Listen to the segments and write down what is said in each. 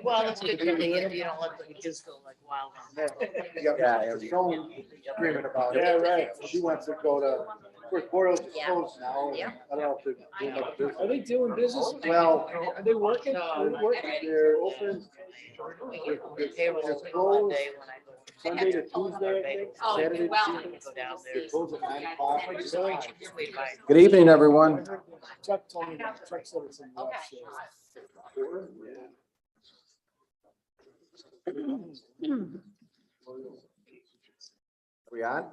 Well, that's good. You don't let the kids go like wild. Yeah, someone screaming about it. Yeah, right. She wants to go to, of course, Boreals is Yeah. closed now. Yeah. I don't know if they're doing much business. Are they doing business? Well, Are they working? They're working. they're open Payroll It's is closed Monday when I go. Sunday to Tuesday, I think. Oh, Saturday to well. Tuesday. Go down They there. close at 9 o'clock. It's the cheapest way to buy it. Good evening, everyone. Chuck told me that. Chuck said it's in the left shift. Are we on?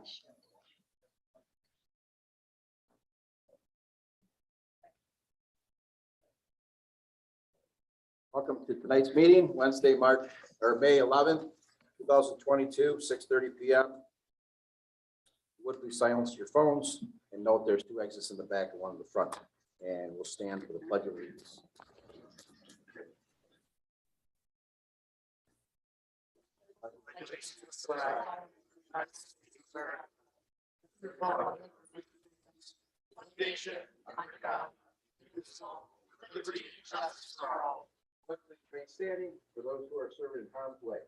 Welcome to tonight's meeting, Wednesday, May 11th, 2022, 6:30 p.m. Would please silence your phones and note there's 2 exits in the back and 1 in the front. And we'll stand for the Pledge of Allegiance. Nation under God, liberty and justice for all. Remain standing for those who are serving in harm's way.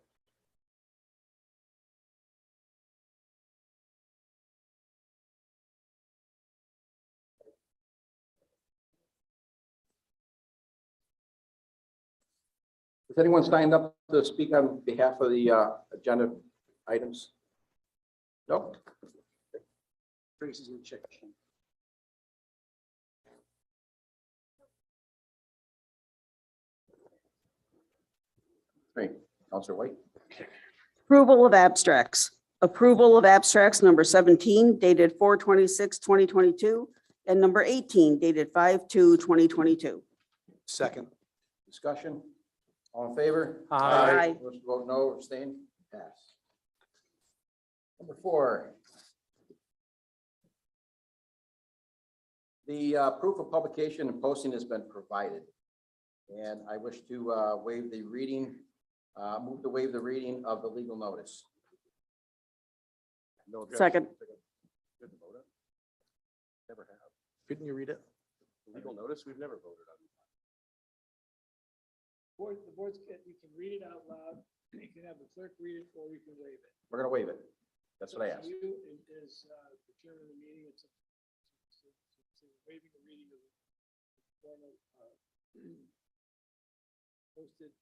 Has anyone signed up to speak on behalf of the agenda items? No? Tracy's in check. Great. Counselor White? Approval of abstracts. Approval of abstracts number 17 dated 4/26/2022 and number 18 dated 5/2/2022. Second. Discussion? All in favor? Aye. Those who vote no, abstain, pass. Number 4. The proof of publication and posting has been provided. And I wish to waive the reading, move to waive the reading of the legal notice. No objection. Second. Couldn't vote it. Never have. Couldn't you read it? Legal notice, we've never voted on. The board's, you can read it out loud, you can have the clerk read it, or you can waive it. We're gonna waive it. That's what I asked. You, as the chairman of the meeting, it's waiving the reading of the formal posted.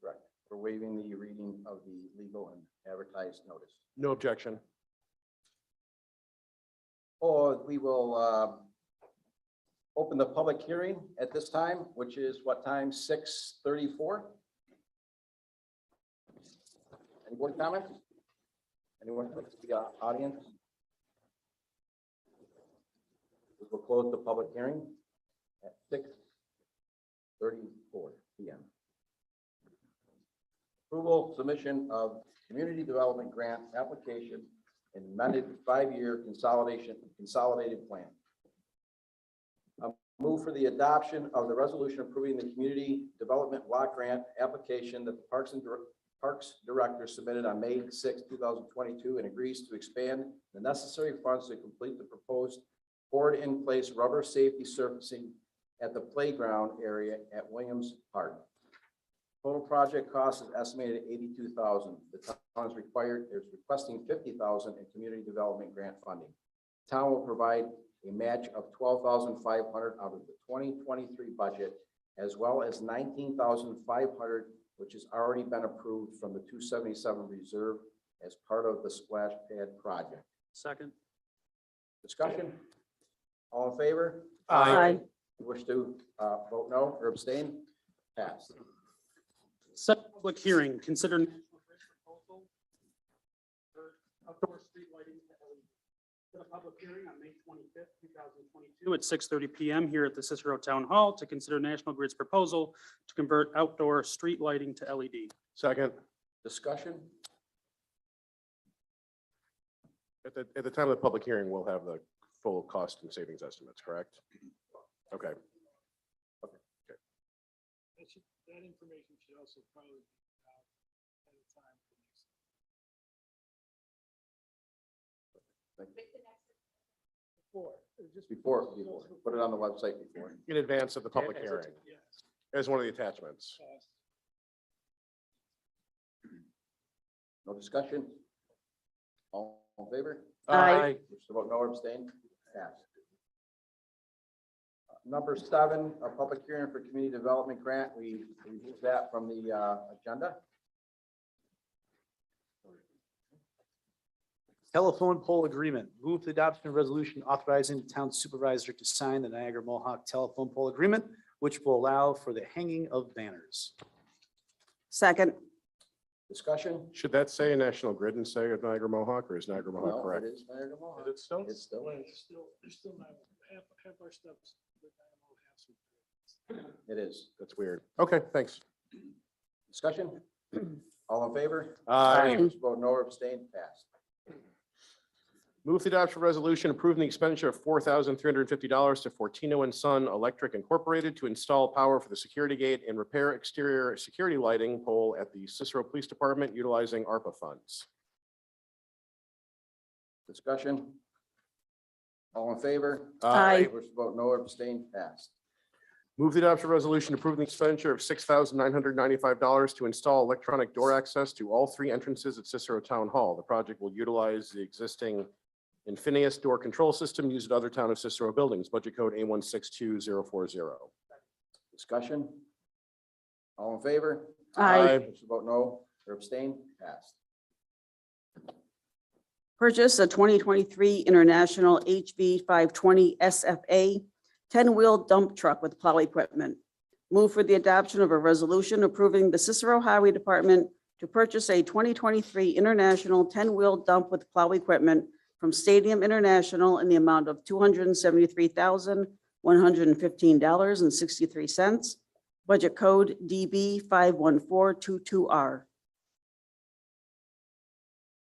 Correct. We're waiving the reading of the legal and advertised notice. No objection. Or we will open the public hearing at this time, which is what time? 6:34? Any board comments? Anyone from the audience? We will close the public hearing at 6:34 p.m. Approval submission of community development grant application and amended 5-year consolidated plan. Move for the adoption of the resolution approving the community development block grant application that the Parks Director submitted on May 6, 2022, and agrees to expand the necessary funds to complete the proposed poured-in-place rubber safety surfacing at the playground area at Williams Park. Total project cost is estimated at $82,000. The town is requesting $50,000 in community development grant funding. The town will provide a match of $12,500 out of the 2023 budget, as well as $19,500, which has already been approved from the 277 reserve as part of the splash pad project. Second. Discussion? All in favor? Aye. You wish to vote no or abstain? Pass. Set public hearing, consider national grid proposal for outdoor street lighting to LED. For the public hearing on May 25th, 2022 at 6:30 p.m. here at the Cicero Town Hall to consider National Grid's proposal to convert outdoor street lighting to LED. Second. Discussion? At the time of the public hearing, we'll have the full cost and savings estimates, correct? Okay. That information should also probably be out at a time. Before. Before, put it on the website before. In advance of the public hearing. Yes. as one of the attachments. No discussion? All in favor? Aye. Wish to vote no or abstain? Passed. Number 7, a public hearing for community development grant. We removed that from the agenda. Telephone pole agreement. Move the adoption of resolution authorizing the town supervisor to sign the Niagara Mohawk telephone pole agreement, which will allow for the hanging of banners. Second. Discussion? Should that say National Grid instead of Niagara Mohawk, or is Niagara Mohawk No, correct? it is Niagara Mohawk. Is it still? It still is. There's still not, half our stuff's. with Dynamo has some. It is. That's weird. Okay, thanks. Discussion? All in favor? Aye. Wish to vote no or abstain? Passed. Move the adoption resolution approving the expenditure of $4,350 to Fortino and Son Electric Incorporated to install power for the security gate and repair exterior security lighting pole at the Cicero Police Department utilizing ARPA funds. Discussion? All in favor? Aye. Wish to vote no or abstain? Passed. Move the adoption resolution approving the expenditure of $6,995 to install electronic door access to all 3 entrances at Cicero Town Hall. The project will utilize the existing Infinius door control system used at other town of Cicero buildings. Budget code A162040. Discussion? All in favor? Aye. Wish to vote no or abstain? Passed. Purchase a 2023 International HV 520 SFA 10-wheel dump truck with plow equipment. Move for the adoption of a resolution approving the Cicero Highway Department to purchase a 2023 International 10-wheel dump with plow equipment from Stadium International in the amount of $273,115.63. Budget code DB 51422R.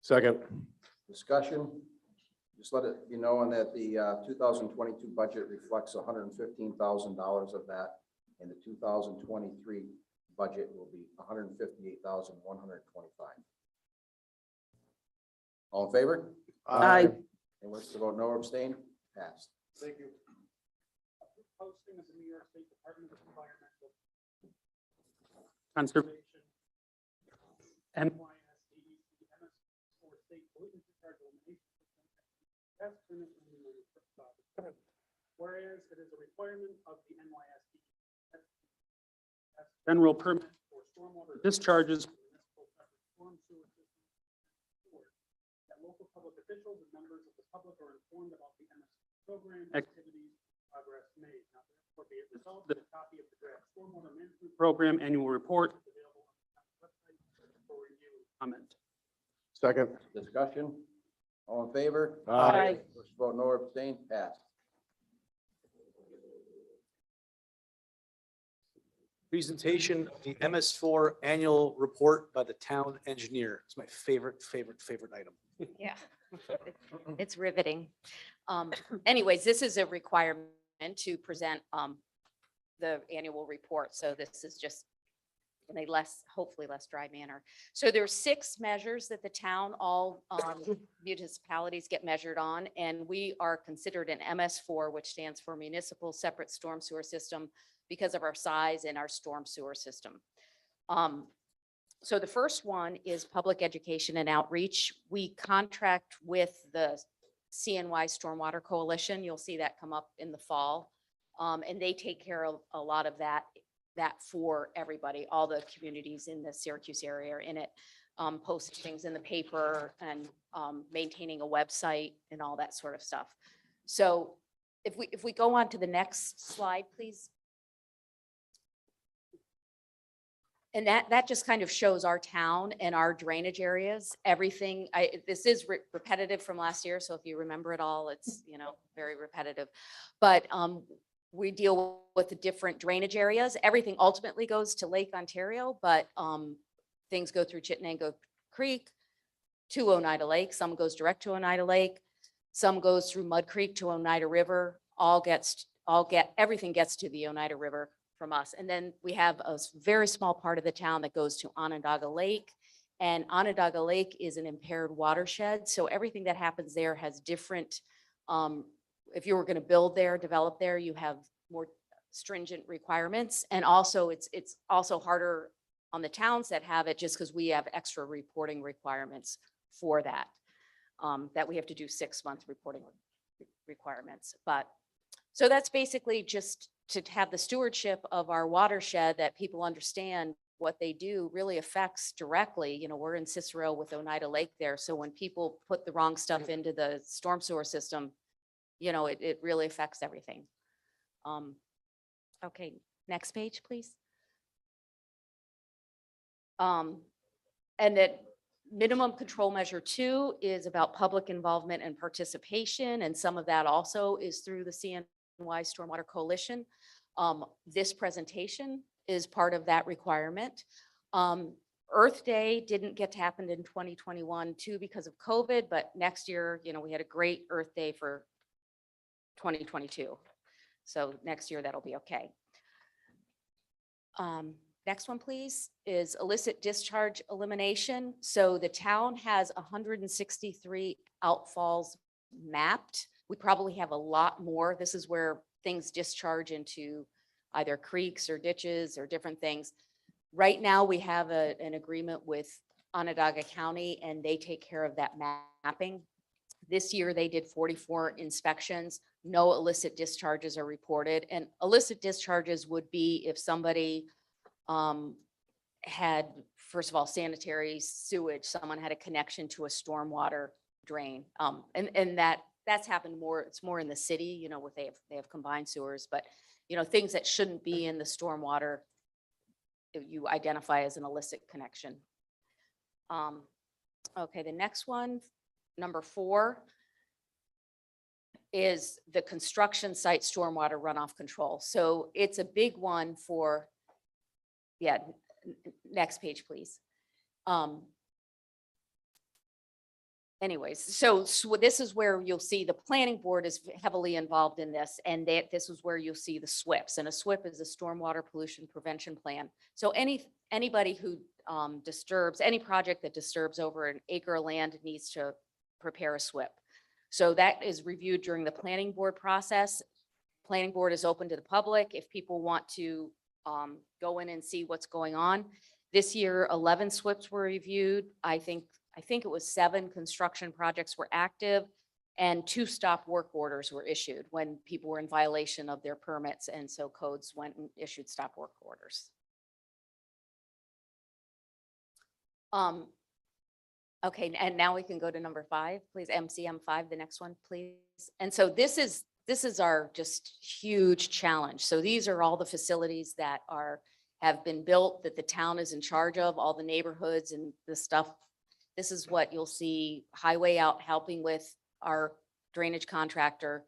Second. Discussion? Just let it be known that the 2022 budget reflects $115,000 of that, and the 2023 budget will be $158,125. All in favor? Aye. And wish to vote no or abstain? Passed. Thank you. Posting of the New York State Department of Environmental Conservation, NYSDEC, MS4 State Pollutant Discharge Elimination System. Whereas it is a requirement of the NYSDEC general permit for stormwater discharges from municipal separate storm sewer systems, that local public officials and members of the public are informed about the MS program activities, progress made. Now therefore be it resolved that a copy of the draft stormwater management program annual report is available on the town's website for review and comment. Second. Discussion? All in favor? Aye. Wish to vote no or abstain? Passed. Presentation of the MS4 annual report by the town engineer. It's my favorite item. Yeah, it's riveting. Anyways, this is a requirement to present the annual report. So this is just in a hopefully less dry manner. So there's 6 measures that the town, all municipalities get measured on, and we are considered an MS4, which stands for Municipal Separate Storm Sewer System, because of our size and our storm sewer system. So the first one is public education and outreach. We contract with the CNY Stormwater Coalition. You'll see that come up in the fall. And they take care of a lot of that for everybody, all the communities in the Syracuse area are in it, posting things in the paper and maintaining a website and all that sort of stuff. So if we go on to the next slide, please. And that just kind of shows our town and our drainage areas, everything. This is repetitive from last year. So if you remember it all, it's, very repetitive. But we deal with the different drainage areas. Everything ultimately goes to Lake Ontario, but things go through Chittenango Creek to Oneida Lake. Some goes direct to Oneida Lake. Some goes through Mud Creek to Oneida River. Everything gets to the Oneida River from us. And then we have a very small part of the town that goes to Onondaga Lake, and Onondaga Lake is an impaired watershed. So everything that happens there has different, if you were going to build there, develop there, you have more stringent requirements. And also it's also harder on the towns that have it just because we have extra reporting requirements for that. That we have to do 6-month reporting requirements. But so that's basically just to have the stewardship of our watershed, that people understand what they do really affects directly. You know, we're in Cicero with Oneida Lake there. So when people put the wrong stuff into the storm sewer system, you know, it really affects everything. Okay, next page, please. And that minimum control measure 2 is about public involvement and participation. And some of that also is through the CNY Stormwater Coalition. This presentation is part of that requirement. Earth Day didn't get to happen in 2021 too because of COVID, but next year, you know, we had a great Earth Day for 2022. So next year that'll be okay. Next one, please, is illicit discharge elimination. So the town has 163 outfalls mapped. We probably have a lot more. This is where things discharge into either creeks or ditches or different things. Right now, we have an agreement with Onondaga County, and they take care of that mapping. This year, they did 44 inspections. No illicit discharges are reported. And illicit discharges would be if somebody had, first of all, sanitary sewage, someone had a connection to a stormwater drain. And that's happened more, it's more in the city, you know, what they have combined sewers, but you know, things that shouldn't be in the stormwater, you identify as an illicit connection. Okay, the next one, number 4, is the construction site stormwater runoff control. So it's a big one for, yeah, next page, please. Anyways, so this is where you'll see the planning board is heavily involved in this, and this is where you'll see the SWIPs, and a SWIP is a stormwater pollution prevention plan. So anybody who disturbs, any project that disturbs over an acre of land needs to prepare a SWIP. So that is reviewed during the planning board process. Planning board is open to the public if people want to go in and see what's going on. This year, 11 SWIPs were reviewed. I think it was 7 construction projects were active and 2 stop work orders were issued when people were in violation of their permits. And so codes went and issued stop work orders. Okay, and now we can go to number 5, please. MCM 5, the next one, please. And so this is our just huge challenge. So these are all the facilities that have been built that the town is in charge of, all the neighborhoods and the stuff. This is what you'll see highway out helping with our drainage contractor.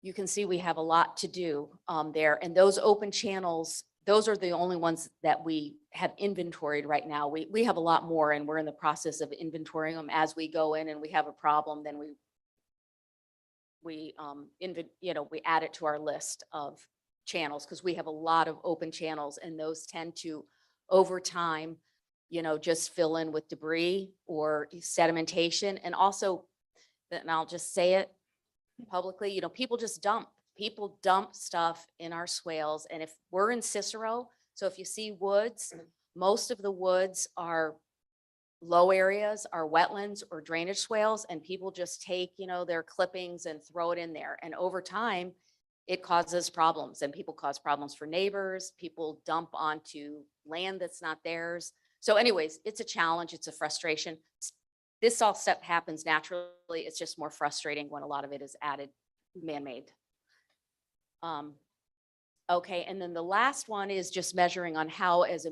You can see we have a lot to do there, and those open channels, those are the only ones that we have inventoried right now. We have a lot more, and we're in the process of inventorying them as we go in, and we have a problem, then we add it to our list of channels because we have a lot of open channels, and those tend to, over time, you know, just fill in with debris or sedimentation. And also, and I'll just say it publicly, you know, people dump stuff in our swales. And if we're in Cicero, so if you see woods, most of the woods are low areas, are wetlands or drainage swales, and people just take, you know, their clippings and throw it in there. And over time, it causes problems, and people cause problems for neighbors. People dump onto land that's not theirs. So anyways, it's a challenge. It's a frustration. This all stuff happens naturally. It's just more frustrating when a lot of it is added, man-made. Okay, and then the last one is just measuring on how, as a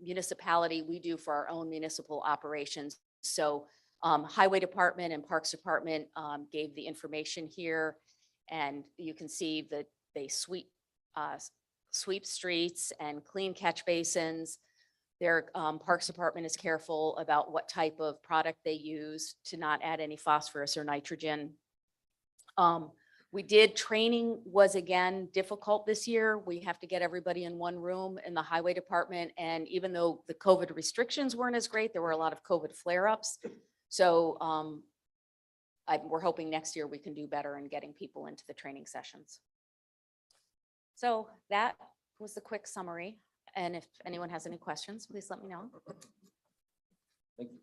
municipality, we do for our own municipal operations. So Highway Department and Parks Department gave the information here, and you can see that they sweep streets and clean catch basins. Their Parks Department is careful about what type of product they use to not add any phosphorus or nitrogen. Training was again difficult this year. We have to get everybody in one room in the Highway Department. And even though the COVID restrictions weren't as great, there were a lot of COVID flare-ups. So we're hoping next year we can do better in getting people into the training sessions. So that was the quick summary. And if anyone has any questions, please let me know. Thank you.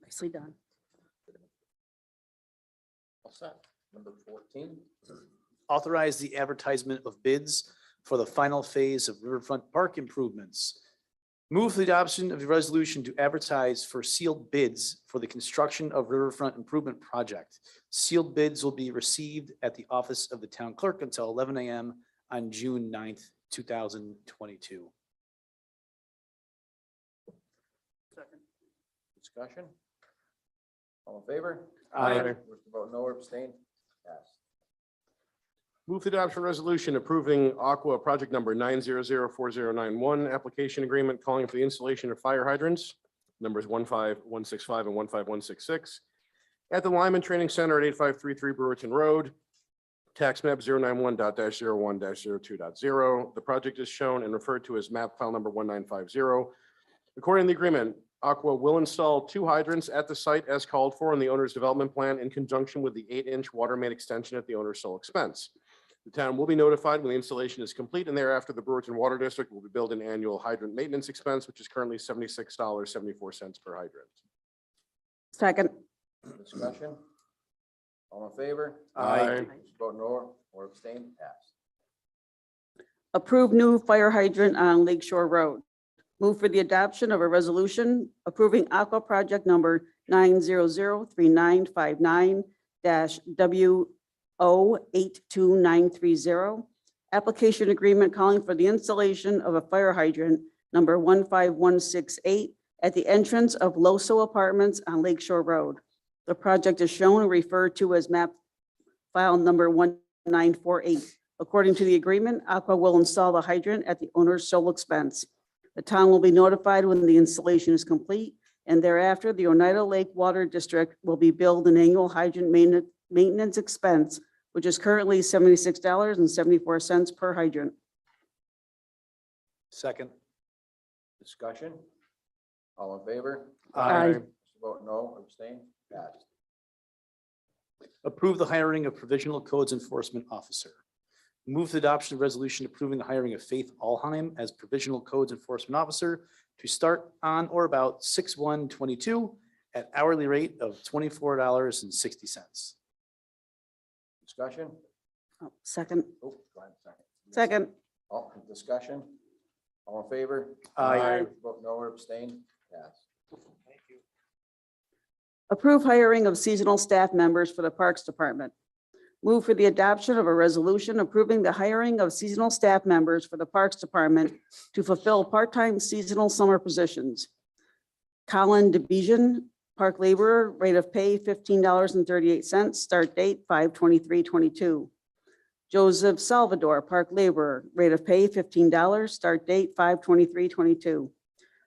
Nicely done. All set. Number 14. Authorize the advertisement of bids for the final phase of Riverfront Park improvements. Move for the adoption of the resolution to advertise for sealed bids for the construction of Riverfront Improvement Project. Sealed bids will be received at the office of the town clerk until 11 a.m. on June 9th, 2022. Discussion? All in favor? Aye. Wish to vote no or abstain? Passed. Move the adoption resolution approving Aqua project number 9004091, application agreement calling for the installation of fire hydrants, numbers 15165 and 15166, at the Lyman Training Center at 8533 Brewerton Road, tax map 091.01-02.0. The project is shown and referred to as map file number 1950. According to the agreement, Aqua will install 2 hydrants at the site as called for in the owner's development plan in conjunction with the 8-inch water main extension at the owner's sole expense. The town will be notified when the installation is complete, and thereafter the Brewerton Water District will be billed an annual hydrant maintenance expense, which is currently $76.74 per hydrant. Second. Discussion? All in favor? Aye. Wish to vote no or abstain? Passed. Approve new fire hydrant on Lake Shore Road. Move for the adoption of a resolution approving Aqua project number 9003959-WO82930. Application agreement calling for the installation of a fire hydrant number 15168 at the entrance of Loso Apartments on Lake Shore Road. The project is shown and referred to as map file number 1948. According to the agreement, Aqua will install the hydrant at the owner's sole expense. The town will be notified when the installation is complete, and thereafter, the Oneida Lake Water District will be billed an annual hydrant maintenance expense, which is currently $76.74 per hydrant. Second. Discussion? All in favor? Aye. Wish to vote no or abstain? Passed. Approve the hiring of provisional codes enforcement officer. Move the adoption of resolution approving the hiring of Faith Allheim as provisional codes enforcement officer to start on or about 6/1/22 at hourly rate of $24.60. Discussion? Oh, Second. Oh, go ahead, second. Second. All, discussion? All in favor? Aye. Wish to vote no or abstain? Passed. Thank you. Approve hiring of seasonal staff members for the Parks Department. Move for the adoption of a resolution approving the hiring of seasonal staff members for the Parks Department to fulfill part-time seasonal summer positions. Colin DeBejan, park laborer, rate of pay $15.38, start date 5/23/22. Joseph Salvador, park laborer, rate of pay $15, start date 5/23/22.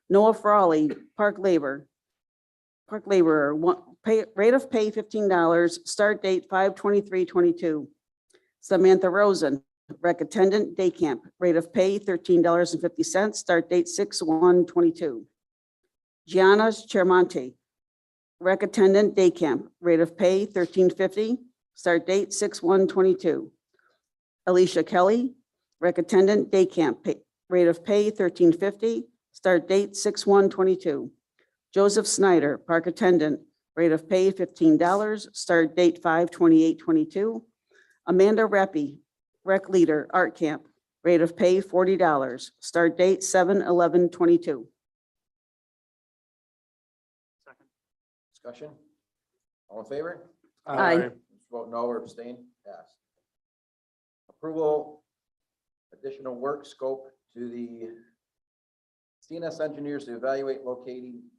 Noah Frawley, park laborer, rate of pay $15, start date 5/23/22. Samantha Rosen, rec attendant, day camp, rate of pay $13.50, start date 6/1/22. Gianna Chermonte, rec attendant, day camp, rate of pay $13.50, start date 6/1/22. Alicia Kelly, rec attendant, day camp, rate of pay $13.50, start date 6/1/22. Joseph Snyder, park attendant, rate of pay $15, start date 5/28/22. Amanda Reppy, rec leader, art camp, rate of pay $40, start date 7/11/22. Discussion? All in favor? Aye. Wish to vote no or abstain? Passed. Approval, additional work scope to the CNS engineers to evaluate locating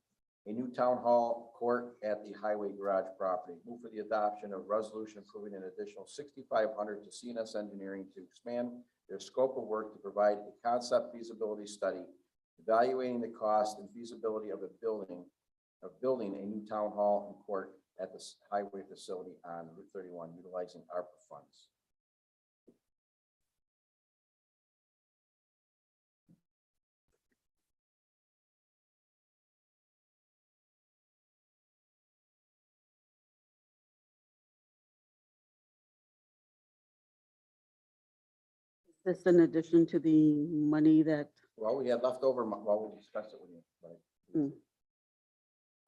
a new town hall court at the highway garage property. Move for the adoption of resolution approving an additional $6,500 to CNS engineering to expand their scope of work to provide a concept feasibility study, evaluating the cost and feasibility of building a new town hall and court at the highway facility on Route 31, utilizing ARPA funds. This in addition to the money that, Well, we had leftover, well, we'll discuss it with you. Right?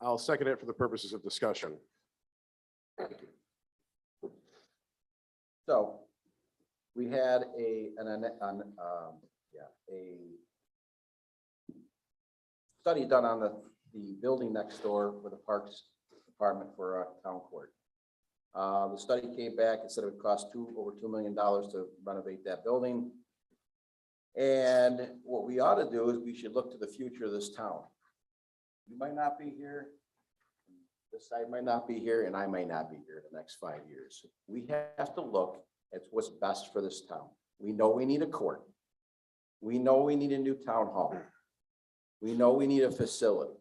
I'll second it for the purposes of discussion. So we had a study done on the building next door with the Parks Department for a town court. The study came back and said it would cost over $2 million to renovate that building. And what we ought to do is we should look to the future of this town. You might not be here, this side might not be here, and I might not be here the next 5 years. We have to look at what's best for this town. We know we need a court. We know we need a new town hall. We know we need a facility.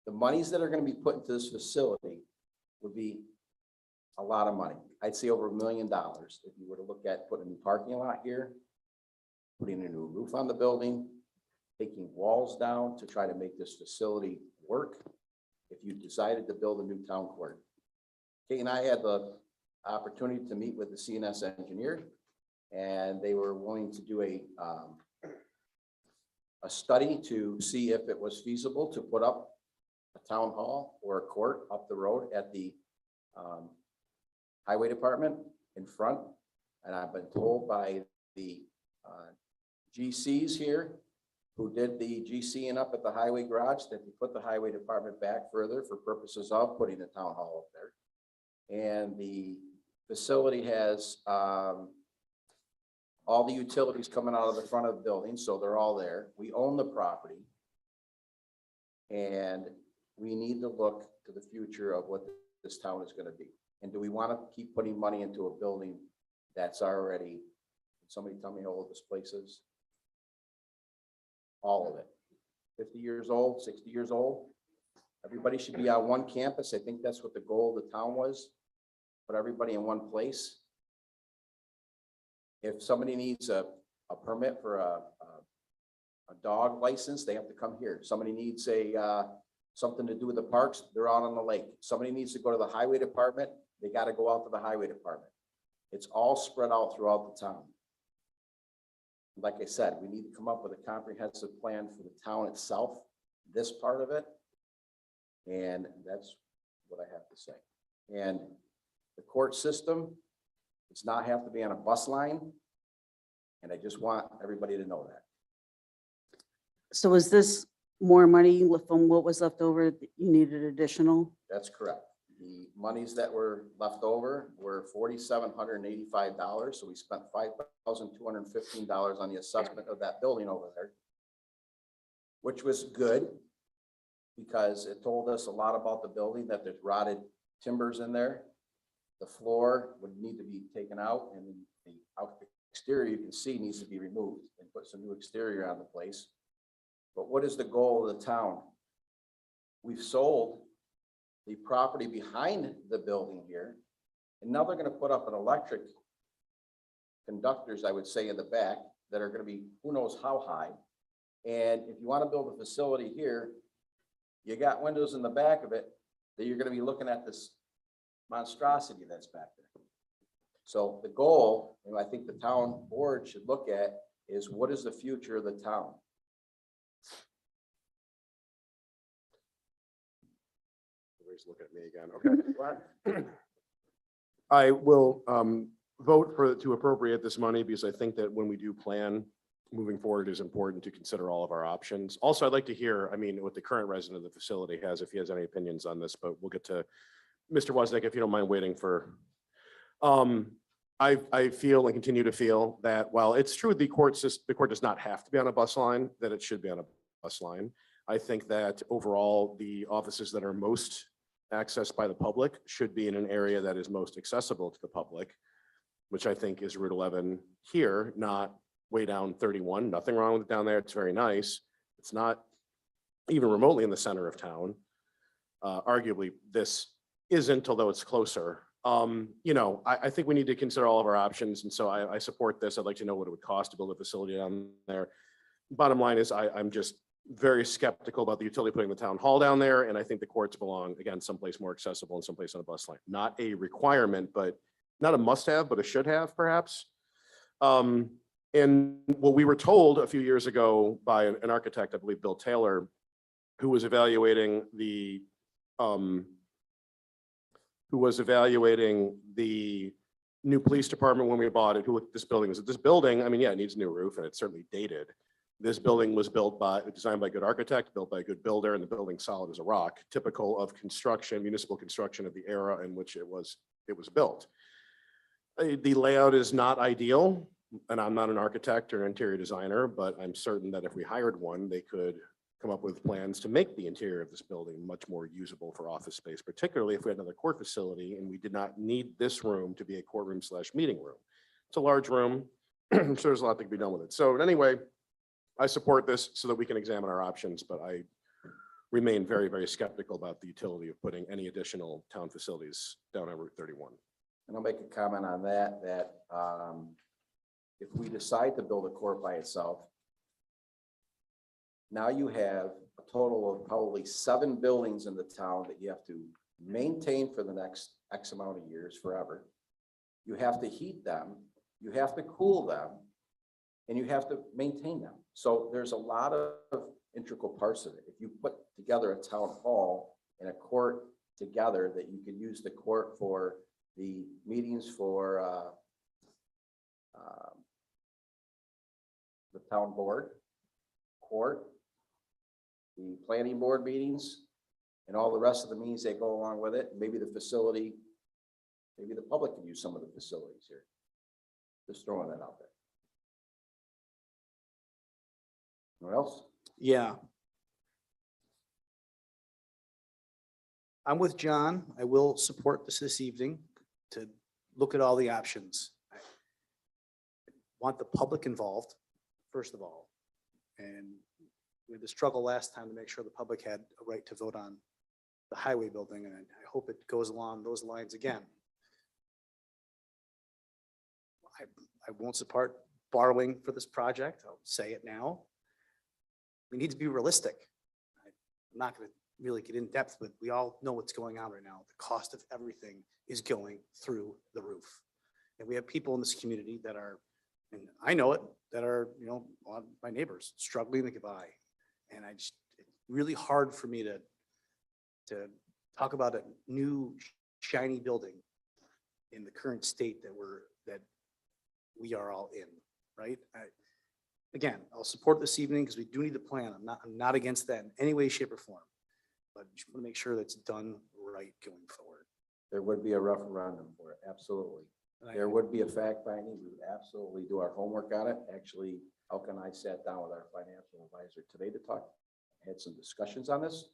The monies that are going to be put into this facility would be a lot of money. I'd say over $1 million if you were to look at putting a new parking lot here, putting a new roof on the building, taking walls down to try to make this facility work. If you decided to build a new town court. Kate and I had the opportunity to meet with the CNS engineer, and they were willing to do a study to see if it was feasible to put up a town hall or a court up the road at the highway department in front. And I've been told by the GCs here who did the GCing up at the highway garage that they put the highway department back further for purposes of putting the town hall up there. And the facility has all the utilities coming out of the front of the building, so they're all there. We own the property. And we need to look to the future of what this town is going to be. And do we want to keep putting money into a building that's already, can somebody tell me how old this place is? All of it. 50 years old, 60 years old. Everybody should be on one campus. I think that's what the goal of the town was. Put everybody in one place. If somebody needs a permit for a dog license, they have to come here. Somebody needs something to do with the parks, they're out on the lake. Somebody needs to go to the highway department, they got to go out to the highway department. It's all spread out throughout the town. Like I said, we need to come up with a comprehensive plan for the town itself, this part of it. And that's what I have to say. And the court system does not have to be on a bus line. And I just want everybody to know that. so is this more money from what was left over that you needed additional? That's correct. The monies that were left over were $4,785. So we spent $5,215 on the assessment of that building over there, which was good because it told us a lot about the building, that there's rotted timbers in there. The floor would need to be taken out, and the exterior you can see needs to be removed and put some new exterior on the place. But what is the goal of the town? We've sold the property behind the building here, and now they're going to put up an electric conductors, I would say, in the back that are going to be who knows how high. And if you want to build a facility here, you got windows in the back of it that you're going to be looking at this monstrosity that's back there. So the goal, and I think the town board should look at, is what is the future of the town? Everybody's looking at me again. Okay. I will vote to appropriate this money because I think that when we do plan moving forward, it is important to consider all of our options. Also, I'd like to hear, what the current resident of the facility has, if he has any opinions on this, but we'll get to Mr. Wozniak, if you don't mind waiting for. I feel and continue to feel that while it's true the court does not have to be on a bus line, that it should be on a bus line. I think that overall the offices that are most accessed by the public should be in an area that is most accessible to the public, which I think is Route 11 here, not way down 31. Nothing wrong with it down there. It's very nice. It's not even remotely in the center of town. Arguably, this isn't, although it's closer. I think we need to consider all of our options. And so I support this. I'd like to know what it would cost to build a facility down there. Bottom line is I'm just very skeptical about the utility putting the town hall down there. And I think the courts belong, again, someplace more accessible and someplace on a bus line. Not a requirement, but not a must have, but a should have perhaps. And what we were told a few years ago by an architect, I believe Bill Taylor, who was evaluating the new police department when we bought it, who looked at this building, was that this building, I mean, yeah, it needs a new roof and it's certainly dated. This building was designed by a good architect, built by a good builder, and the building's solid as a rock, typical of construction, municipal construction of the era in which it was built. The layout is not ideal, and I'm not an architect or an interior designer, but I'm certain that if we hired one, they could come up with plans to make the interior of this building much more usable for office space, particularly if we had another court facility and we did not need this room to be a courtroom / meeting room. It's a large room, so there's a lot that can be done with it. So anyway, I support this so that we can examine our options, but I remain very, very skeptical about the utility of putting any additional town facilities down on Route 31. And I'll make a comment on that, if we decide to build a court by itself, now you have a total of probably 7 buildings in the town that you have to maintain for the next X amount of years, forever. You have to heat them, you have to cool them, and you have to maintain them. So there's a lot of integral parts of it. If you put together a town hall and a court together, that you can use the court for the meetings for the town board, court, the planning board meetings, and all the rest of the meetings that go along with it. Maybe the facility, maybe the public can use some of the facilities here. Just throwing that out there. What else? Yeah. I'm with John. I will support this evening to look at all the options. I want the public involved, first of all. And we had the struggle last time to make sure the public had a right to vote on the highway building, and I hope it goes along those lines again. I won't support borrowing for this project. I'll say it now. We need to be realistic. I'm not going to really get in depth, but we all know what's going on right now. The cost of everything is going through the roof. And we have people in this community that are, and I know it, that are, you know, my neighbors struggling to get by. And it's really hard for me to talk about a new shiny building in the current state that we are all in, right? Again, I'll support this evening because we do need the plan. I'm not against that in any way, shape, or form. But just want to make sure that's done right going forward. There would be a referendum for it, absolutely. There would be a fact finding. We would absolutely do our homework on it. Actually, Elke and I sat down with our financial advisor today to talk, had some discussions on this.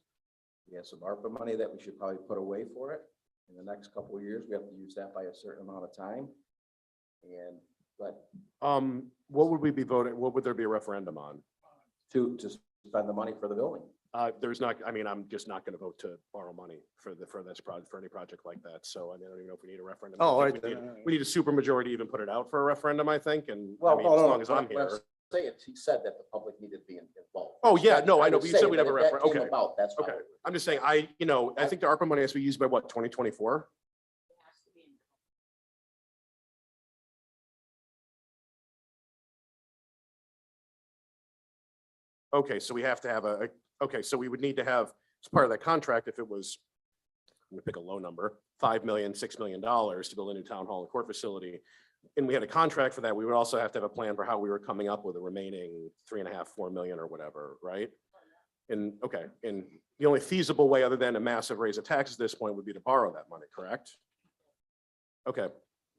We have some ARPA money that we should probably put away for it. In the next couple of years, we have to use that by a certain amount of time. But what would we be voting? What would there be a referendum on? to spend the money for the building. There's not, I mean, I'm just not going to vote to borrow money for this project, for any project like that. So I mean, I don't even know if we need a referendum. Oh, I all think right. we need a super majority to even put it out for a referendum, I think. And Well, I mean, as long as I'm here. He said that the public needed to be involved. Oh, yeah, no, I know, would but you said say we'd that have a if that referendum. came Okay. about, that's Okay. fine. I'm just saying, I think the ARPA money has to be used by what, 2024? Okay, so we have to have okay, so we would need to have, as part of that contract, if it was, I'm gonna pick a low number, $5 million, $6 million to build a new town hall and court facility. And we had a contract for that. We would also have to have a plan for how we were coming up with the remaining 3.5, 4 million or whatever, right? And okay, and the only feasible way other than a massive raise of taxes at this point would be to borrow that money, correct? Okay,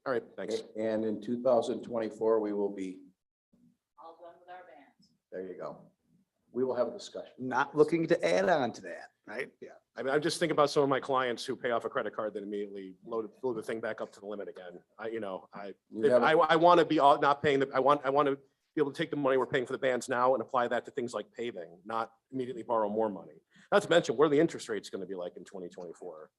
all right, thanks. And in 2024, we will be, All done with our bands. there you go. We will have a discussion. Not looking to add on to that, right? Yeah. I mean, I'm just thinking about some of my clients who pay off a credit card that immediately load the thing back up to the limit again. You have a- I want to be not paying I want to be able to take the money we're paying for the bands now and apply that to things like paving, not immediately borrow more money. Not to mention where the interest rate's going to be like in 2024.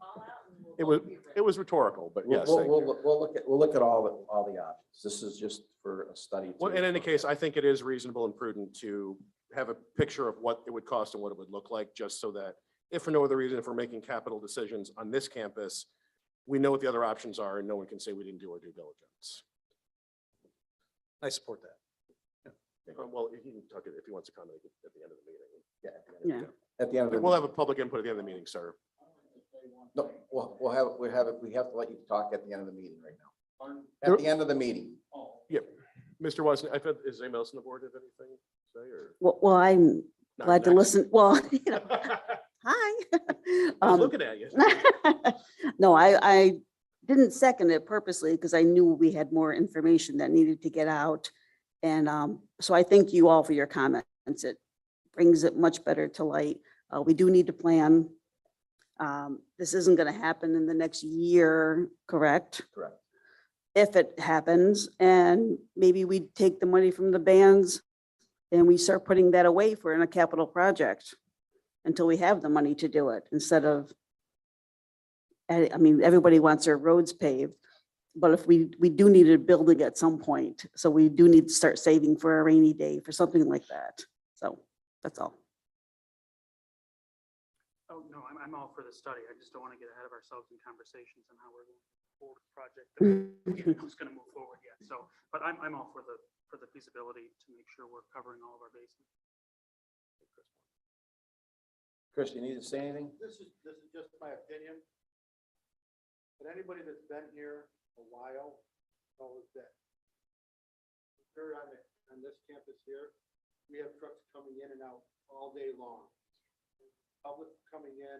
All out and we'll It was, both be ready. it was rhetorical, but yes. We'll thank you. we'll look at all the options. This is just for a study. Well, in any case, I think it is reasonable and prudent to have a picture of what it would cost and what it would look like, just so that if for no other reason, if we're making capital decisions on this campus, we know what the other options are and no one can say we didn't do our due diligence. I support that. Well, he can talk it if he wants to comment at the end of the meeting. Yeah. at the end of the Yeah. meeting. At the end of the. We'll have a public input at the end of the meeting, sir. No, we have to let you talk at the end of the meeting right now. At the end of the meeting. Yep. Mr. Watson, I thought, is anyone else on the board have anything to say or? Well, I'm Not glad to next? listen. Well, you know, hi. I was looking at you. No, I didn't second it purposely because I knew we had more information that needed to get out. And so I thank you all for your comments. It brings it much better to light. We do need to plan. This isn't going to happen in the next year, correct? Correct. If it happens, and maybe we take the money from the bands and we start putting that away for in a capital project until we have the money to do it, instead of, I mean, everybody wants their roads paved, but if we do need a building at some point, so we do need to start saving for a rainy day, for something like that. So that's all. Oh, no, I'm all for the study. I just don't want to get ahead of ourselves in conversations on how we're going forward with the project. Who's going to move forward yet. So, but I'm all for the feasibility to make sure we're covering all of our bases. Chris, you need to say anything? This is just my opinion. But anybody that's been here a while knows that here on this campus here, we have trucks coming in and out all day long. Public coming in,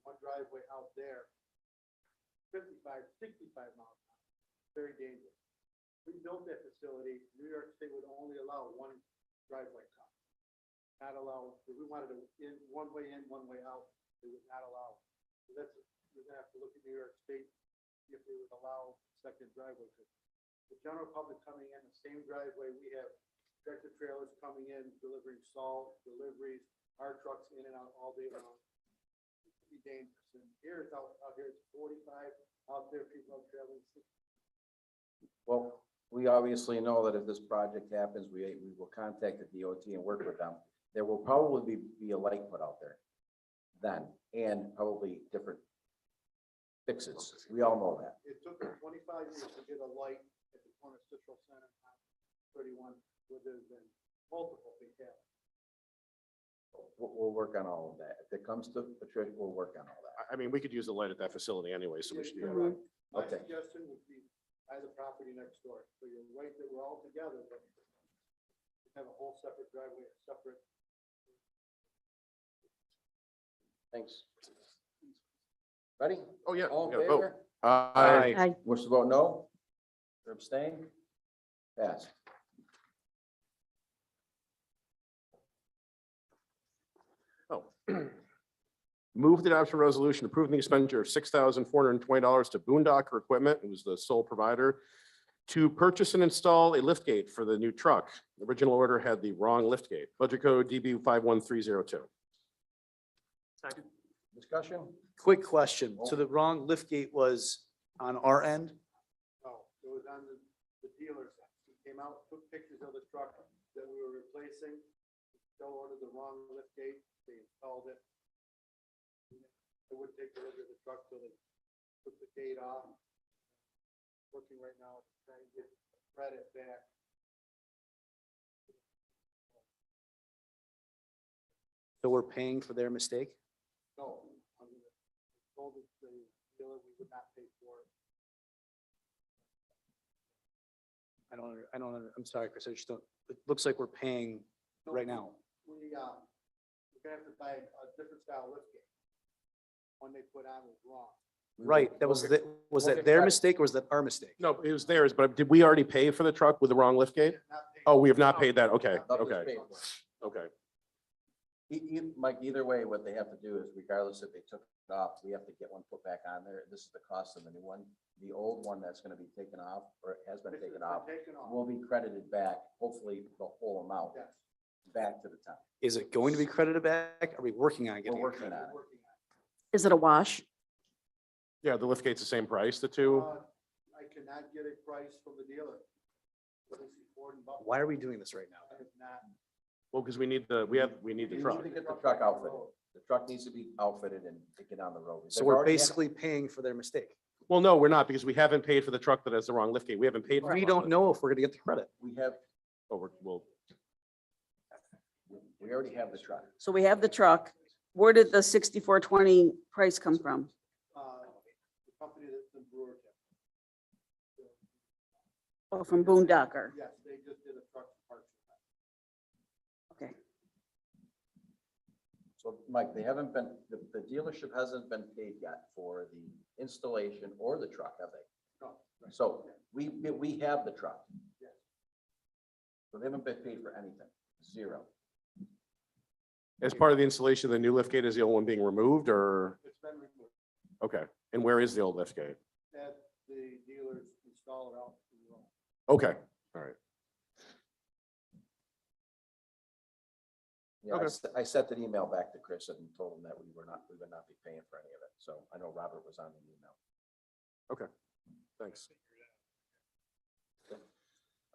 one driveway out there, 55, 65 miles an hour, very dangerous. We built that facility, New York State would only allow one driveway car. Not allow, if we wanted to one way in, one way out, they would not allow. So that's, we're gonna have to look at New York State, see if they would allow second driveway. The general public coming in, the same driveway, we have tractor trailers coming in, delivering salt, deliveries, our trucks in and out all day long. It could be dangerous. And here it's out here it's 45, out there people are traveling 60. Well, we obviously know that if this project happens, we will contact the DOT and work with them. There will probably be a light put out there then, and probably different fixes. We all know that. It took them 25 years to get a light at the corner of Cicero Center on 31, where there's been multiple fatalities. We'll work on all of that. If it comes to Patricia, we'll work on all that. I mean, we could use the light at that facility anyway, so we should be all Mhm. right. My Okay. suggestion would be buy the property next door. So you're right that we're all together, but have a whole separate driveway, separate. Thanks. Ready? Oh, yeah. All we in gotta vote. favor? Aye. Aye. Wish to vote no? Or abstain? Pass. Oh. Move the adoption resolution approving the expenditure of $6,420 to Boondocker Equipment, who was the sole provider, to purchase and install a lift gate for the new truck. The original order had the wrong lift gate. Budget code DB 51302. Second. Discussion? Quick question. So the wrong lift gate was on our end? No, it was on the dealer's side. He came out, took pictures of the truck that we were replacing. Still ordered the wrong lift gate. They installed it. They wouldn't take delivery of the truck till they took the gate off. Working right now, trying to get credit back. So we're paying for their mistake? No, I mean, told the dealer we would not pay for it. I'm sorry, Chris, I just don't, it looks like we're paying right now. We're gonna have to buy a different style lift gate. One they put on was wrong. Right, was We'll that get their credit. mistake or was that our mistake? No, it was theirs, but did we already pay for the truck with the wrong lift gate? Not pay- Oh, we have not paid that. Okay, Nothing's okay, paid for. okay. Mike, either way, what they have to do is regardless if they took it off, we have to get one put back on there. This is the cost of the new one. The old one that's gonna be taken off or has been It's taken been off taken off. will be credited back, hopefully the whole amount, Yes, back to the town. Is it going to be credited back? Are we working on We're getting it working credited? on it. working on Is it a wash? Yeah, the lift gate's the same price, the it. two. I cannot get a price from the dealer. What is he, Ford and Buffalo? Why are we doing this right now? I have not. Well, because we need the We truck. need to get the truck outfitted. The truck needs to be outfitted and to get on the road. So we're basically paying for their mistake. Well, no, we're not, because we haven't paid for the truck that has the wrong lift gate. We haven't paid. for We it. don't know if we're gonna get the credit. We have, Oh, we'll, we already have the truck. So we have the truck. Where did the 6420 price come from? The company that's in Brewer. Oh, from Boondocker. Yes, they just did a truck parts. Okay. So Mike, they haven't been, the dealership hasn't been paid yet for the installation or the truck, have they? No, right. So we have the truck. Yes. So they haven't been paid for anything, zero. as part of the installation, the new lift gate, is the old one being removed or, It's been removed. okay. And where is the old lift gate? That the dealers install it out. in the road. Okay, all right. Yeah, Okay. I sent an email back to Chris and told him that we would not be paying for any of it. So I know Robert was on the email. Thanks.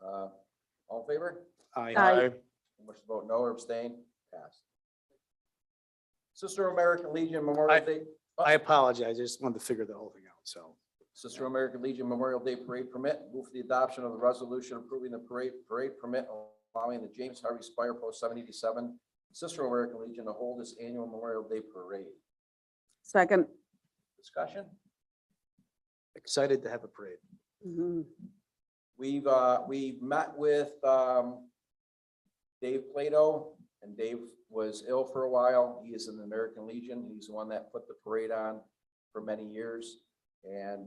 All in favor? Aye. Wish to vote no or abstain? Passed. Cicero American Legion Memorial Day. I apologize. I just wanted to figure the whole thing out, so. Cicero American Legion Memorial Day Parade Permit. Move for the adoption of the resolution approving the parade permit allowing the James Harvey Spire Post 787 Cicero American Legion to hold its annual Memorial Day Parade. Second. Discussion? Excited to have a parade. Mhm. We've met with Dave Plato, and Dave was ill for a while. He is in the American Legion. He's the one that put the parade on for many years. And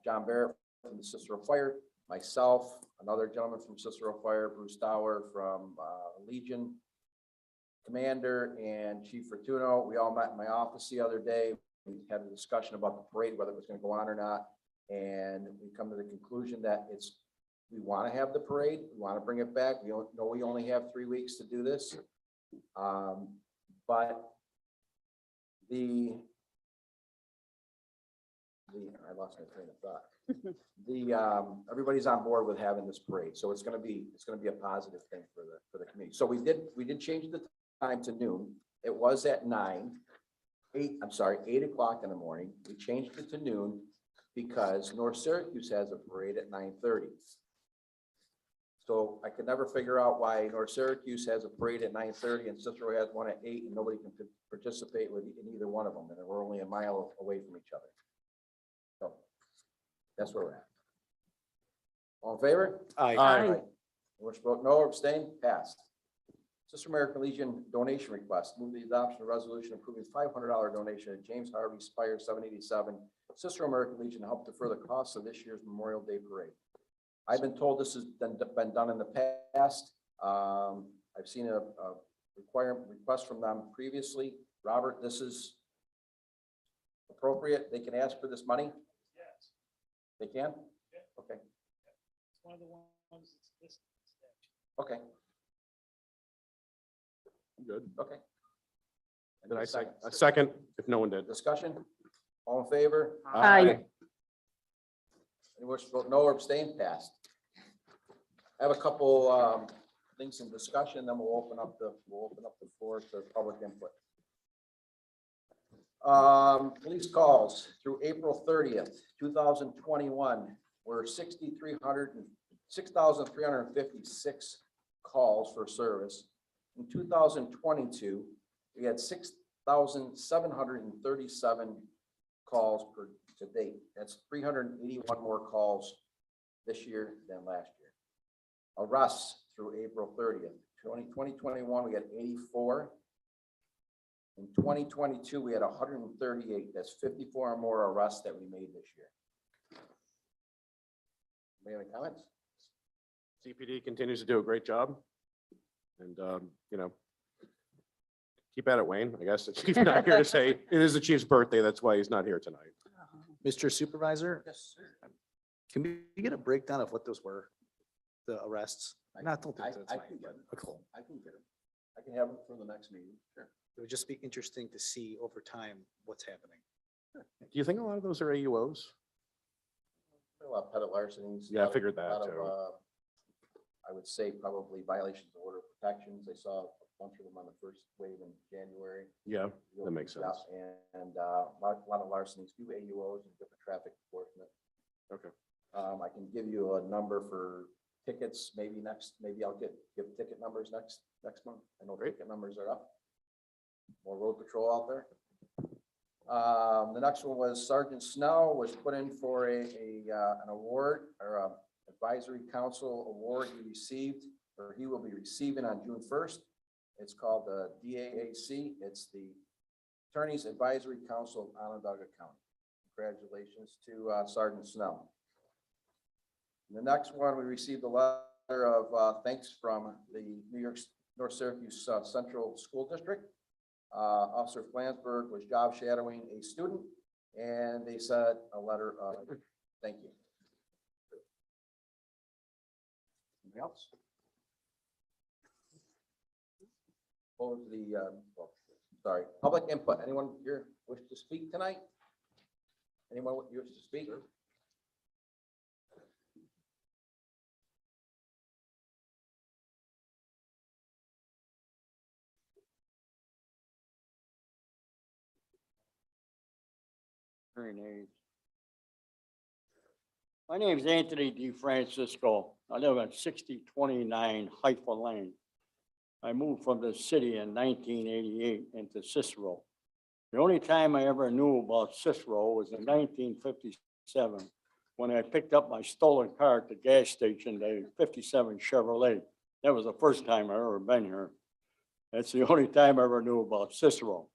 John Barrett from the Cicero Fire, myself, another gentleman from Cicero Fire, Bruce Dower from Legion Commander, and Chief Fortuno. We all met in my office the other day. We had a discussion about the parade, whether it was going to go on or not. And we come to the conclusion that we want to have the parade. We want to bring it back. We know we only have 3 weeks to do this. But I lost my train of thought. Everybody's on board with having this parade, so it's gonna be a positive thing for the community. So we did change the time to noon. It was at 8 o'clock in the morning. We changed it to noon because North Syracuse has a parade at 9:30. So I could never figure out why North Syracuse has a parade at 9:30 and Cicero has one at 8, and nobody can participate in either one of them, and we're only a mile away from each other. So that's where we're at. All in favor? Aye. Wish to vote no or abstain? Passed. Sister American Legion donation request. Move the adoption of resolution approving $500 donation to James Harvey Spire 787 Sister American Legion to help defer the costs of this year's Memorial Day Parade. I've been told this has been done in the past. I've seen a request from them previously. Robert, this is appropriate. They can ask for this money? Yes, They can? Yeah. Okay, it's one of the ones that's listed in statute. okay, Good. okay. Did I say a second? If no one did. Discussion? All in favor? Aye. Any wish to vote no or abstain? Passed. I have a couple things in discussion, then we'll open up the floor to public input. Police calls through April 30th, 2021 were 6,356 calls for service. In 2022, we had 6,737 calls to date. That's 381 more calls this year than last year. Arrests through April 30th. 2021, we had 84. In 2022, we had 138. That's 54 more arrests that we made this year. Any comments? CPD continues to do a great job. And, keep at it, Wayne. I guess the chief's not here to say, it is the chief's birthday. That's why he's not here tonight. Mr. Supervisor, Yes, sir. can we get a breakdown of what those were? The arrests? I- Not, don't I think that's can fine, get but it. cool. I can get them. I can have them for the next meeting. Sure. It would just be interesting to see over time what's happening. Do you think a lot of those are AUOs? A lot of pedal larcenies. Yeah, I figured that a lot of, too. I would say probably violations of order of protections. They saw a bunch of them on the first wave in January. Yeah, that makes sense. And a lot of larcenies, few AUOs and different traffic enforcement. Okay. I can give you a number for tickets, maybe I'll give ticket numbers next month. I know Great. ticket numbers are up. More road patrol out there. The next one was Sergeant Snell was put in for an award or a advisory council award he received, or he will be receiving on June 1st. It's called the DAAC. It's the Attorneys Advisory Council of Onondaga County. Congratulations to Sergeant Snell. And the next one, we received a letter of thanks from the North Syracuse Central School District. Officer Flansburgh was job shadowing a student, and they sent a letter of thank you. Anything else? Sorry, public input. Anyone here wish to speak tonight? Anyone wish to speak? My name is Anthony DeFrancisco. I live at 6029 Haifa Lane. I moved from the city in 1988 into Cicero. The only time I ever knew about Cicero was in 1957 when I picked up my stolen car at the gas station, the 57 Chevrolet. That was the first time I ever been here. That's the only time I ever knew about Cicero.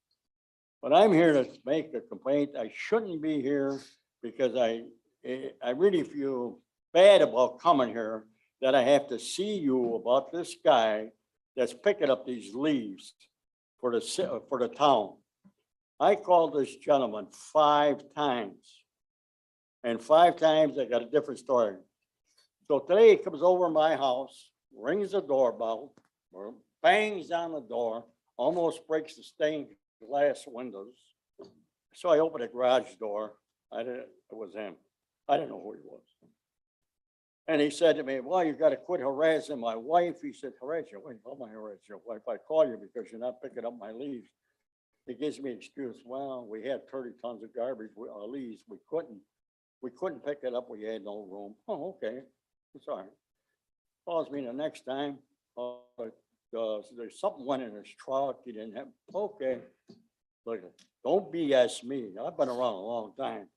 But I'm here to make a complaint. I shouldn't be here because I really feel bad about coming here, that I have to see you about this guy that's picking up these leaves for the town. I called this gentleman 5 times, and 5 times I got a different story. So today he comes over my house, rings the doorbell, or bangs on the door, almost breaks the stained glass windows. So I opened the garage door. It was him. I didn't know who he was. And he said to me, well, you got to quit harassing my wife. He said, harass your wife? How am I harassing your wife? I call you because you're not picking up my leaves. He gives me an excuse. Well, we had 30 tons of garbage, leaves. We couldn't pick it up. We had no room. Oh, okay. It's all right. Calls me the next time. There's something went in his truck. He didn't have. Okay. Look, don't BS me. I've been around a long time.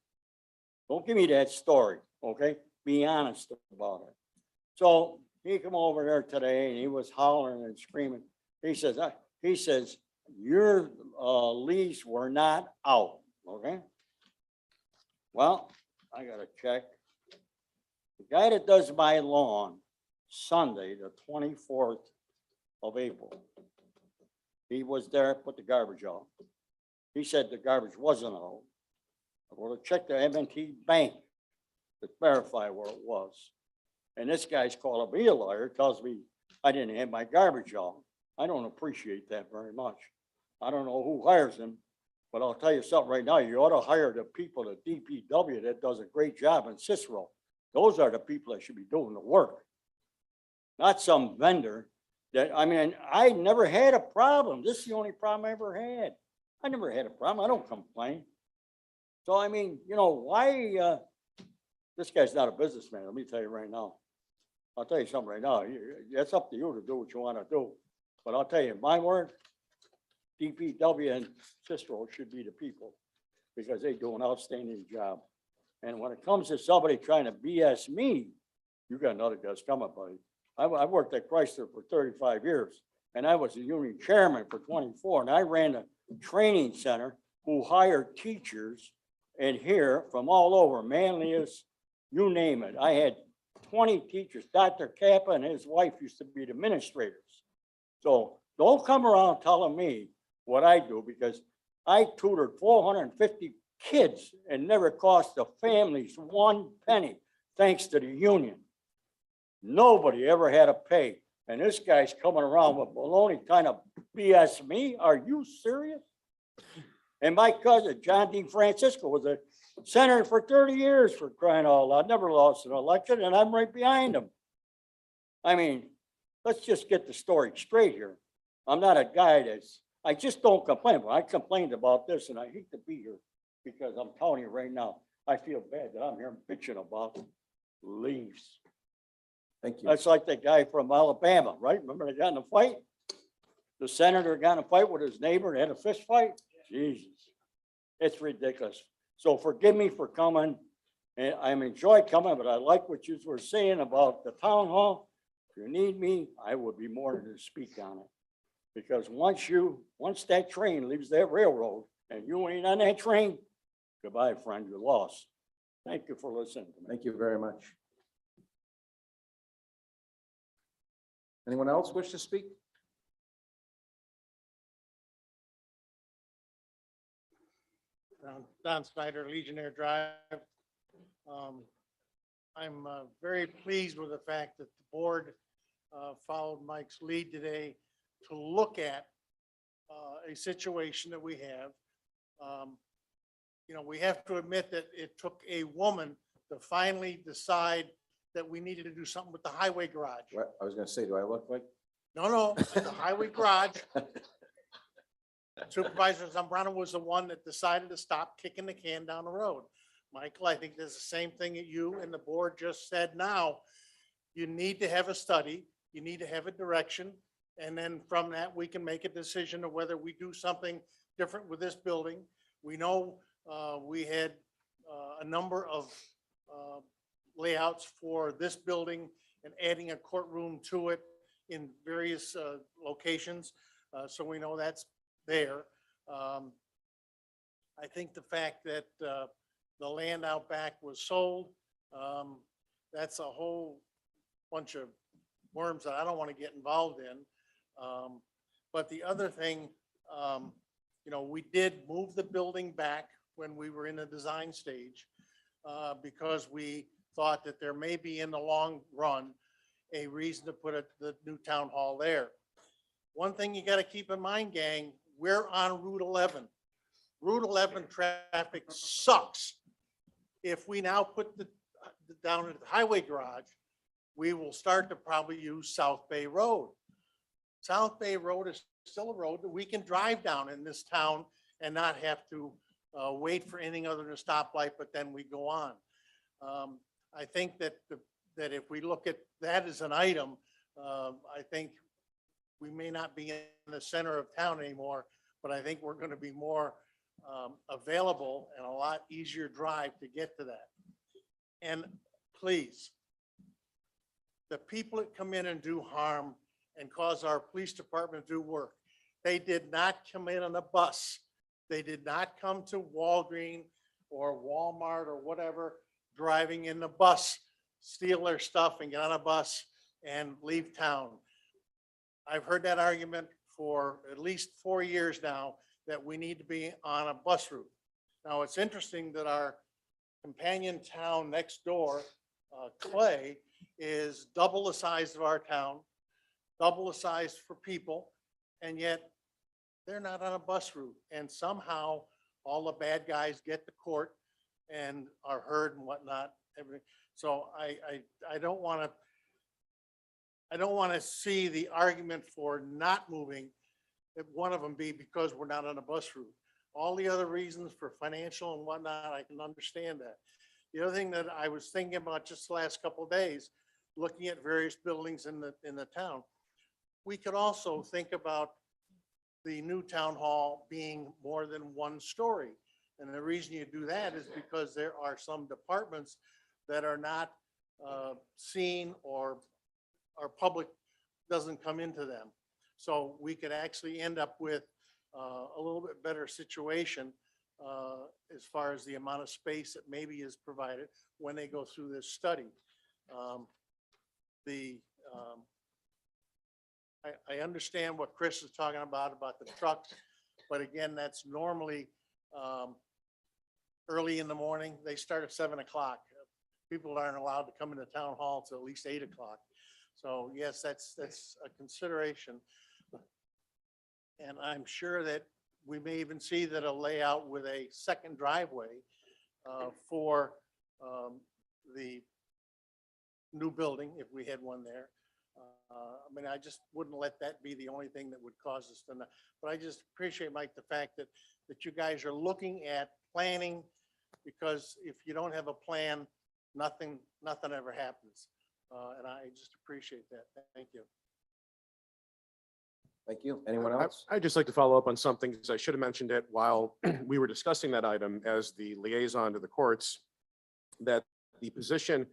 Don't give me that story. Okay. Be honest about it. So he come over there today and he was hollering and screaming. He says, your leaves were not out. Okay. Well, I got to check. The guy that does my lawn Sunday, the 24th of April, he was there, put the garbage out. He said the garbage wasn't out. I want to check the M&T bank to verify where it was. And this guy's calling me a liar, tells me I didn't have my garbage out. I don't appreciate that very much. I don't know who hires him, but I'll tell you something right now. You ought to hire the people at DPW that does a great job in Cicero. Those are the people that should be doing the work, not some vendor that, I mean, I never had a problem. This is the only problem I ever had. I never had a problem. I don't complain. So, I mean, you know, why, this guy's not a businessman. Let me tell you right now. I'll tell you something right now. It's up to you to do what you want to do. But I'll tell you, my word, DPW and Cicero should be the people because they do an outstanding job. And when it comes to somebody trying to BS me, you got another guy's coming, buddy. I worked at Chrysler for 35 years and I was a union chairman for 24. And I ran a training center who hired teachers and here from all over, Manlius, you name it. I had 20 teachers. Dr. Kappa and his wife used to be the administrators. So don't come around telling me what I do because I tutored 450 kids and never cost the families 1 penny, thanks to the union. Nobody ever had to pay. And this guy's coming around with baloney trying to BS me. Are you serious? And my cousin, John DeFrancisco, was a senator for 30 years for crying out loud. Never lost an election, and I'm right behind him. I mean, let's just get the story straight here. I'm not a guy I just don't complain, but I complained about this and I hate to be here because I'm telling you right now, I feel bad that I'm here bitching about leaves. Thank you. That's like the guy from Alabama, right? Remember they got in a fight? The senator got in a fight with his neighbor and had a fist fight? Jesus. It's ridiculous. So forgive me for coming. And I'm enjoyed coming, but I like what you were saying about the town hall. If you need me, I would be more than to speak on it. Because once that train leaves that railroad and you ain't on that train, goodbye, friend, you're lost. Thank you for listening to me. Thank you very much. Anyone else wish to speak? Don Snyder, Legionnaire Drive. I'm very pleased with the fact that the board followed Mike's lead today to look at a situation that we have. You know, we have to admit that it took a woman to finally decide that we needed to do something with the highway garage. What, I was gonna say, do I look like? No, the highway garage. Supervisor Zambrano was the one that decided to stop kicking the can down the road. Michael, I think there's the same thing that you and the board just said now. You need to have a study, you need to have a direction, and then from that, we can make a decision of whether we do something different with this building. We know we had a number of layouts for this building and adding a courtroom to it in various locations. So we know that's there. I think the fact that the land out back was sold, that's a whole bunch of worms that I don't want to get involved in. But the other thing, you know, we did move the building back when we were in the design stage because we thought that there may be in the long run a reason to put the new town hall there. One thing you got to keep in mind, gang, we're on Route 11. Route 11 traffic sucks. If we now put the down at the highway garage, we will start to probably use South Bay Road. South Bay Road is still a road that we can drive down in this town and not have to wait for anything other than a stoplight, but then we go on. I think that that if we look at that as an item, I think we may not be in the center of town anymore, but I think we're going to be more available and a lot easier drive to get to that. And please, the people that come in and do harm and cause our police department to do work, they did not come in on a bus. They did not come to Walgreens or Walmart or whatever, driving in the bus, steal their stuff and get on a bus and leave town. I've heard that argument for at least 4 years now, that we need to be on a bus route. Now, it's interesting that our companion town next door, Clay, is double the size of our town, double the size for people, and yet they're not on a bus route. And somehow all the bad guys get to court and are heard and whatnot. So I don't want to see the argument for not moving, that one of them be because we're not on a bus route. All the other reasons for financial and whatnot, I can understand that. The other thing that I was thinking about just the last couple of days, looking at various buildings in the town, we could also think about the new town hall being more than one story. And the reason you do that is because there are some departments that are not seen or our public doesn't come into them. So we could actually end up with a little bit better situation as far as the amount of space that maybe is provided when they go through this study. I understand what Chris is talking about the trucks, but again, that's normally early in the morning. They start at 7 o'clock. People aren't allowed to come into town hall till at least 8 o'clock. So yes, that's a consideration. And I'm sure that we may even see that a layout with a second driveway for the new building, if we had one there. I mean, I just wouldn't let that be the only thing that would cause us to not, but I just appreciate, Mike, the fact that you guys are looking at planning, because if you don't have a plan, nothing ever happens. And I just appreciate that. Thank you. Thank you. Anyone else? I'd just like to follow up on something, because I should have mentioned it while we were discussing that item as the liaison to the courts, that the position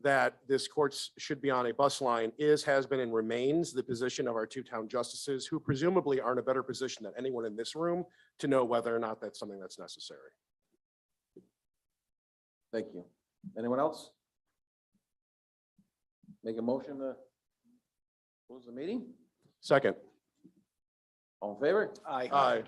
that this courts should be on a bus line has been, and remains the position of our two town justices, who presumably are in a better position than anyone in this room to know whether or not that's something that's necessary. Thank you. Anyone else? Make a motion to close the meeting? Second. All in favor? Aye. Aye.